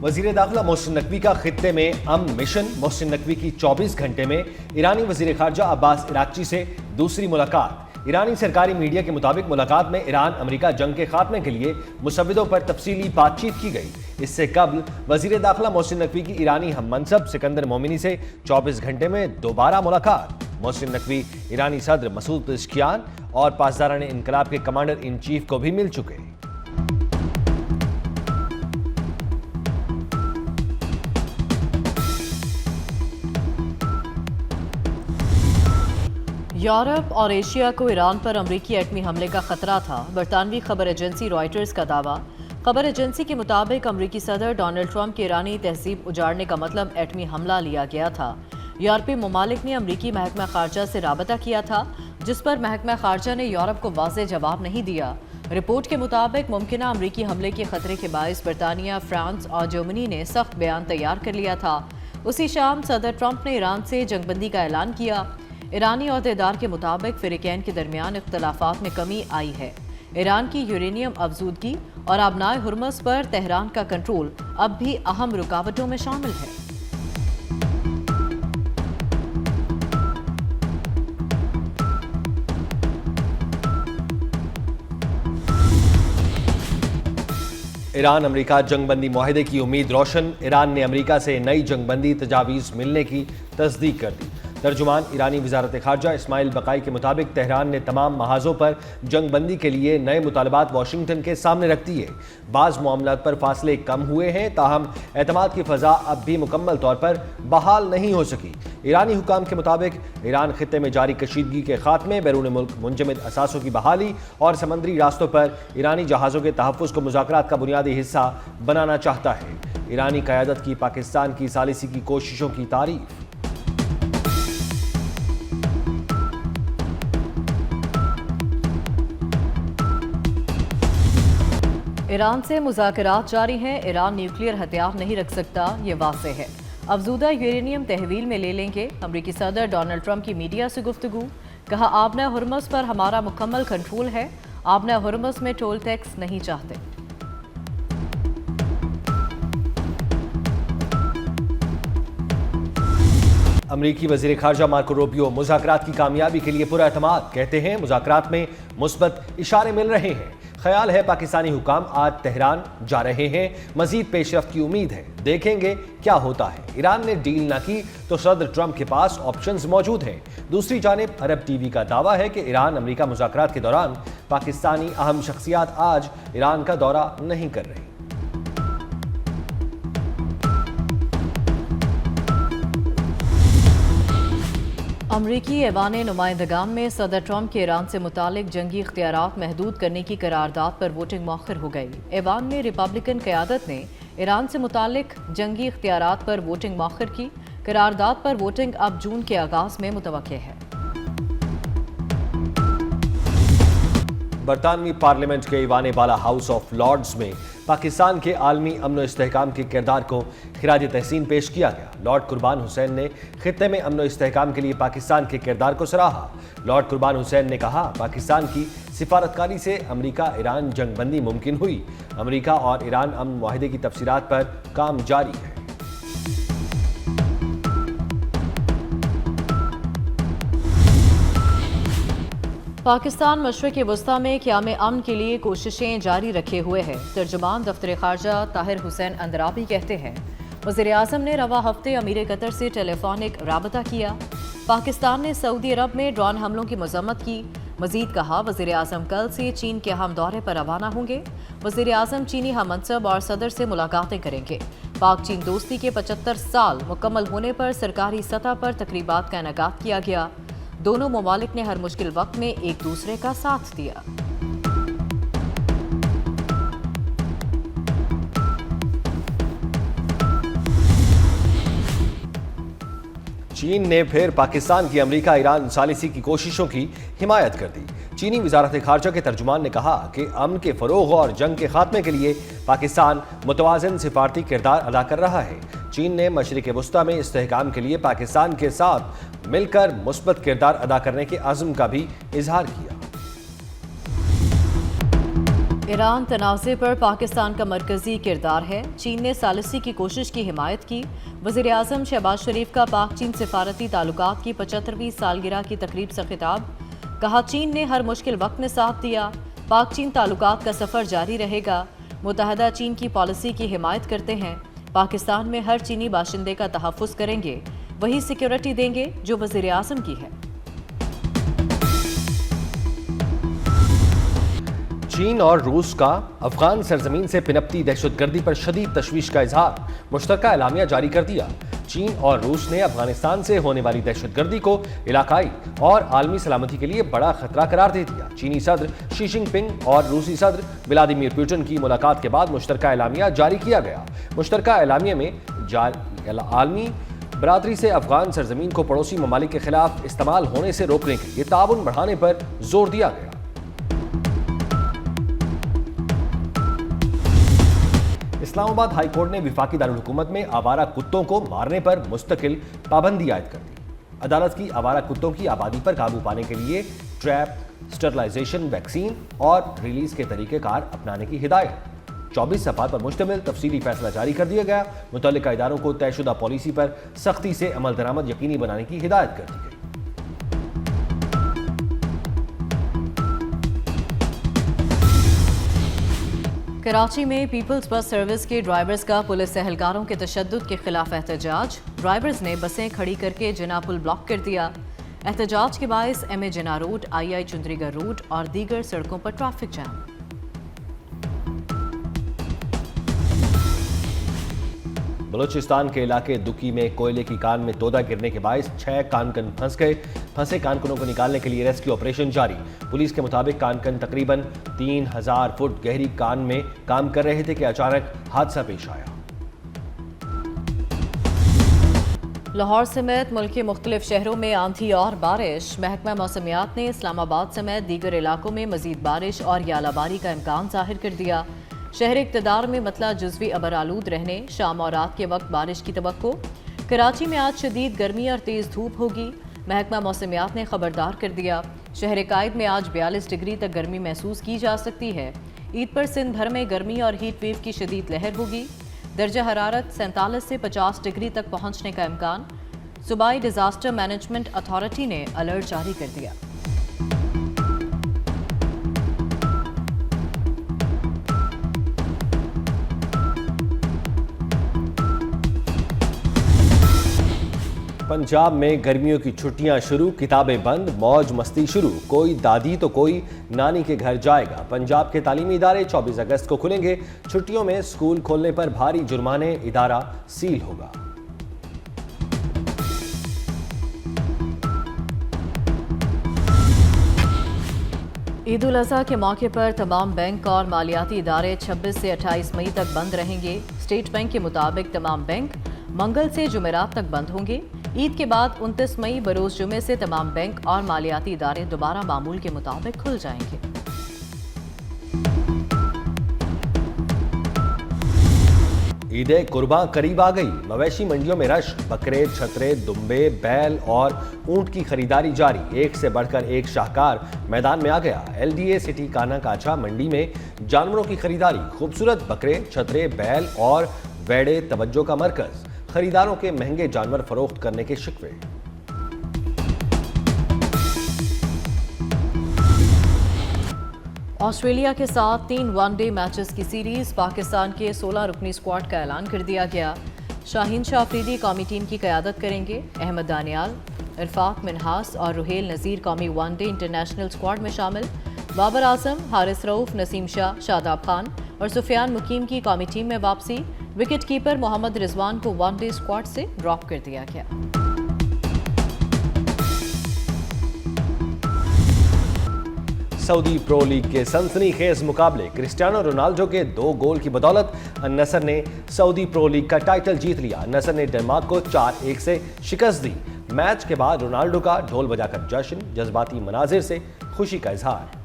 वजीर दाखिला मोहसिन नकवी का खित्ते में अमन मिशन। मोहसिन नकवी की 24 घंटे में ईरानी वजीर खारजा अब्बास इराक्ची से दूसरी मुलाकात। ईरानी सरकारी मीडिया के मुताबिक मुलाकात में ईरान अमेरिका जंग के खात्मे के लिए मुसव्विदों पर तफसीली बातचीत की गई। इससे कबल वजीर दाखिला मोहसिन नकवी की ईरानी हम मनसब सिकंदर मोमिनी से 24 घंटे में दोबारा मुलाकात। मोहसिन नकवी ईरानी सदर मसूद पेज़ेश्कियान और पासदारान इनकलाब के कमांडर इन चीफ को भी मिल चुके। यूरोप और एशिया को ईरान पर अमरीकी एटमी हमले का खतरा था। बरतानवी खबर एजेंसी रॉयटर्स का दावा। खबर एजेंसी के मुताबिक अमरीकी सदर डोनाल्ड ट्रंप की ईरानी तहजीब उजाड़ने का मतलब एटमी हमला लिया गया था। यूरोपीय ममालिक ने अमरीकी महकमा खारजा से राबता किया था, जिस पर महकमा खारजा ने यूरोप को वाज़ेह जवाब नहीं दिया। रिपोर्ट के मुताबिक मुमकिना अमरीकी हमले के खतरे के बायस बरतानिया, फ्रांस और जर्मनी ने सख्त बयान तैयार कर लिया था। उसी शाम सदर ट्रंप ने ईरान से जंगबंदी का ऐलान किया। ईरानी अहदेदार के मुताबिक फ़रीक़ैन के दरमियान इख्तलाफात में कमी आई है। ईरान की यूरेनियम अफजूदगी और आबनाए हुर्मस पर तेहरान का कंट्रोल अब भी अहम रुकावटों में शामिल है। ईरान अमेरिका जंगबंदी मुआहदे की उम्मीद रोशन। ईरान ने अमेरिका से नई जंगबंदी तजावीज़ मिलने की तस्दीक कर दी। तर्जुमान ईरानी वजारत खारजा इस्माइल बकाई के मुताबिक तेहरान ने तमाम महाजों पर जंगबंदी के लिए नए मुतालबात वाशिंगटन के सामने रख दिए। बाज़ मामलात पर फासले कम हुए हैं, ताहम एतमाद की फ़ज़ा अब भी मुकम्मल तौर पर बहाल नहीं हो सकी। ईरानी हुकाम के मुताबिक ईरान खित्ते में जारी कशीदगी के खात्मे, बैरून मुल्क मुंजमद असासों की बहाली और समंदरी रास्तों पर ईरानी जहाज़ों के तहफ़्फ़ुज़ को मुज़ाकरात का बुनियादी हिस्सा बनाना चाहता है। ईरानी क़यादत की पाकिस्तान की सालिसी की कोशिशों की तारीफ। ईरान से मुज़ाकरात जारी हैं। ईरान न्यूक्लियर हथियार नहीं रख सकता, ये वाज़े है। अफजूदा यूरेनियम तहवील में ले लेंगे। अमरीकी सदर डोनाल्ड ट्रंप की मीडिया से गुफ्तगू। कहा, आबना हुर्मस पर हमारा मुकम्मल कंट्रोल है। आबना हुर्मस में टोल टैक्स नहीं चाहते। अमरीकी वज़ीर खारजा मार्को रूबियो मुज़ाकरात की कामयाबी के लिए पूरा एतमाद। कहते हैं मुज़ाकरात में मुस्बत इशारे मिल रहे हैं। ख्याल है पाकिस्तानी हुकाम आज तेहरान जा रहे हैं। मजीद पेशरफ्त की उम्मीद है, देखेंगे क्या होता है। ईरान ने डील न की तो सदर ट्रंप के पास ऑप्शंस मौजूद हैं। दूसरी जानिब अरब टीवी का दावा है कि ईरान अमरीका मुज़ाकरात के दौरान पाकिस्तानी अहम शख्सियात आज ईरान का दौरा नहीं कर रही। अमरीकी ऐवान नुमाइंदगान में सदर ट्रंप के ईरान से मुतालिक जंगी इख्तियारात महदूद करने की करारदाद पर वोटिंग मौखर हो गई। ऐवान में रिपब्लिकन क़यादत ने ईरान से मुतालिक जंगी इख्तियारात पर वोटिंग मौखर की। करारदाद पर वोटिंग अब जून के आगाज में मुतवक्के है। बरतानवी पार्लियामेंट के ईवान बाला हाउस ऑफ लॉर्ड्स में पाकिस्तान के आलमी अमन व इस्तेहकाम के किरदार को खिराज तहसीन पेश किया गया। लॉर्ड कुर्बान हुसैन ने खित्ते में अमन व इस्तेहकाम के लिए पाकिस्तान के किरदार को सराहा। लॉर्ड कुर्बान हुसैन ने कहा, पाकिस्तान की सिफारतकारी से अमरीका ईरान जंगबंदी मुमकिन हुई। अमरीका और ईरान अमन मुआहदे की तफसीलात पर काम जारी है। पाकिस्तान मशरिक़ वस्ता में क़याम अमन के लिए कोशिशें जारी रखे हुए है। तर्जुमान दफ्तर खारजा ताहिर हुसैन अंदराबी कहते हैं, वज़ीर आज़म ने रवा हफ्ते अमीर कतर से टेलीफोनिक राबता किया। पाकिस्तान ने सऊदी अरब में ड्रोन हमलों की मज़म्मत की। मज़ीद कहा, वज़ीर आज़म कल से चीन के अहम दौरे पर रवाना होंगे। वज़ीर आज़म चीनी हम मनसब और सदर से मुलाकातें करेंगे। पाक चीन दोस्ती के 75 साल मुकम्मल होने पर सरकारी सतह पर तकरीबात का इनेकाद किया गया। दोनों ममालिक ने हर मुश्किल वक्त में एक दूसरे का साथ दिया। चीन ने फिर पाकिस्तान की अमेरिका ईरान सालिसी की कोशिशों की हिमायत कर दी। चीनी वजारत खारजा के तर्जुमान ने कहा कि अमन के फरोग और जंग के खात्मे के लिए पाकिस्तान मुतवाज़िन सिफारती किरदार अदा कर रहा है। चीन ने मशरिक़ वस्ता में इस्तेहकाम के लिए पाकिस्तान के साथ मिलकर मुस्बत किरदार अदा करने के अज़्म का भी इजहार किया। ईरान तनाज़े पर पाकिस्तान का मरकजी किरदार है। चीन ने सालिसी की कोशिश की हिमायत की। वज़ीर आज़म शहबाज शरीफ का पाक चीन सिफारती ताल्लुकात की 75वीं सालगिरह की तकरीब से खिताब। कहा, चीन ने हर मुश्किल वक्त में साथ दिया। पाक चीन ताल्लुकात का सफ़र जारी रहेगा। मुत्तहदा चीन की पॉलिसी की हिमायत करते हैं। पाकिस्तान में हर चीनी बाशिंदे का तहफ़्फ़ुज़ करेंगे, वही सिक्योरिटी देंगे जो वज़ीर आज़म की है। चीन और रूस का अफगान सरजमीन से पिनपती दहशतगर्दी पर शदीद तशवीश का इजहार, मुश्तरका एलामिया जारी कर दिया। चीन और रूस ने अफगानिस्तान से होने वाली दहशतगर्दी को इलाकाई और आलमी सलामती के लिए बड़ा खतरा करार दे दिया। चीनी सदर शी जिनपिंग और रूसी सदर व्लादिमीर पुतिन की मुलाकात के बाद मुश्तरका एलामिया जारी किया गया। मुश्तरका एलामिया में आलमी बरादरी से अफगान सरजमीन को पड़ोसी ममालिक के खिलाफ इस्तेमाल होने से रोकने के लिए ताउन बढ़ाने पर जोर दिया गया। इस्लामाबाद हाई कोर्ट ने विफाकी दारुल हुकूमत में आवारा कुत्तों को मारने पर मुस्तकिल पाबंदी आयद कर दी। अदालत की आवारा कुत्तों की आबादी पर काबू पाने के लिए ट्रैप, स्टरलाइजेशन, वैक्सीन और रिलीज के तरीक़ेकार अपनाने की हिदायत। 24 सफ़हात पर मुश्तमिल तफसीली फैसला जारी कर दिया गया। मुतल्लिका इदारों को तयशुदा पॉलिसी पर सख्ती से अमल दरामद यकीनी बनाने की हिदायत कर दी गई। कराची में पीपल्स बस सर्विस के ड्राइवर्स का पुलिस एहलकारों के तशद्दुद के खिलाफ एहतजाज। ड्राइवर्स ने बसें खड़ी करके जिना पुल ब्लॉक कर दिया। एहतजाज के बायस MA जिना रोड, II चुंदरीगढ़ रोड और दीगर सड़कों पर ट्रैफिक जाम। बलूचिस्तान के इलाके दुकी में कोयले की कान में तोदा गिरने के बायस 6 कानकन फंस गए। फंसे कानकनों को निकालने के लिए रेस्क्यू ऑपरेशन जारी। पुलिस के मुताबिक कानकन तकरीबन 3000 फुट गहरी कान में काम कर रहे थे कि अचानक हादसा पेश आया। लाहौर समेत मुल्क के मुख्तलिफ शहरों में आंधी और बारिश। महकमा मौसमियात ने इस्लामाबाद समेत दीगर इलाकों में मजीद बारिश और यालाबारी का इम्कान जाहिर कर दिया। शहर इक़्तिदार में मतला जुज़वी अबर आलूद रहने, शाम और रात के वक्त बारिश की तवक्को। कराची में आज शदीद गर्मी और तेज़ धूप होगी। महकमा मौसमियात ने खबरदार कर दिया। शहर कायद में आज 42 डिग्री तक गर्मी महसूस की जा सकती है। ईद पर सिंध भर में गर्मी और हीट वेव की शदीद लहर होगी। दर्जा हरारत 47 से 50 डिग्री तक पहुंचने का इम्कान। सूबाई डिजास्टर मैनेजमेंट अथॉरिटी ने अलर्ट जारी कर दिया। पंजाब में गर्मियों की छुट्टियां शुरू, किताबें बंद, मौज मस्ती शुरू। कोई दादी तो कोई नानी के घर जाएगा। पंजाब के तालीमी इदारे 24 अगस्त को खुलेंगे। छुट्टियों में स्कूल खोलने पर भारी जुर्माने, इदारा सील होगा। ईद उल अज़हा के मौके पर तमाम बैंक और मालियाती इदारे 26 से 28 मई तक बंद रहेंगे। स्टेट बैंक के मुताबिक तमाम बैंक मंगल से जुमेरात तक बंद होंगे। ईद के बाद 29 मई बरोज़ जुमे से तमाम बैंक और मालियाती इदारे दोबारा मामूल के मुताबिक खुल जाएंगे। ईद कुर्बान करीब आ गई। मवेशी मंडियों में रश, बकरे, छतरे, दुम्बे, बैल और ऊंट की खरीदारी जारी। एक से बढ़कर एक शाहकार मैदान में आ गया। LDA सिटी काना काछा मंडी में जानवरों की खरीदारी। खूबसूरत बकरे, छतरे, बैल और वेड़े तवज्जो का मरकज। खरीदारों के महंगे जानवर फरोख्त करने के शिकवे। ऑस्ट्रेलिया के साथ 3 वनडे मैचेस की सीरीज। पाकिस्तान के 16 रुकनी स्क्वाड का ऐलान कर दिया गया। शाहीन शाह अफरीदी कौमी टीम की क़यादत करेंगे। अहमद दानियाल, इरफाक मिनहास और रुहेल नज़ीर कौमी वनडे इंटरनेशनल स्क्वाड में शामिल। बाबर आजम, हारिस रऊफ, नसीम शाह, शादाब खान और सुफियान मुकीम की कौमी टीम में वापसी। विकेट कीपर मोहम्मद रिजवान को वनडे स्क्वाड से ड्रॉप कर दिया गया। सऊदी प्रो लीग के सनसनीखेज मुकाबले। क्रिस्टियानो रोनाल्डो के 2 गोल की बदौलत अन-नसर ने सऊदी प्रो लीग का टाइटल जीत लिया। अन-नसर ने डेनमार्क को 4-1 से शिकस्त दी। मैच के बाद रोनाल्डो का ढोल बजाकर जश्न, जज्बाती मनाजिर से खुशी का इजहार।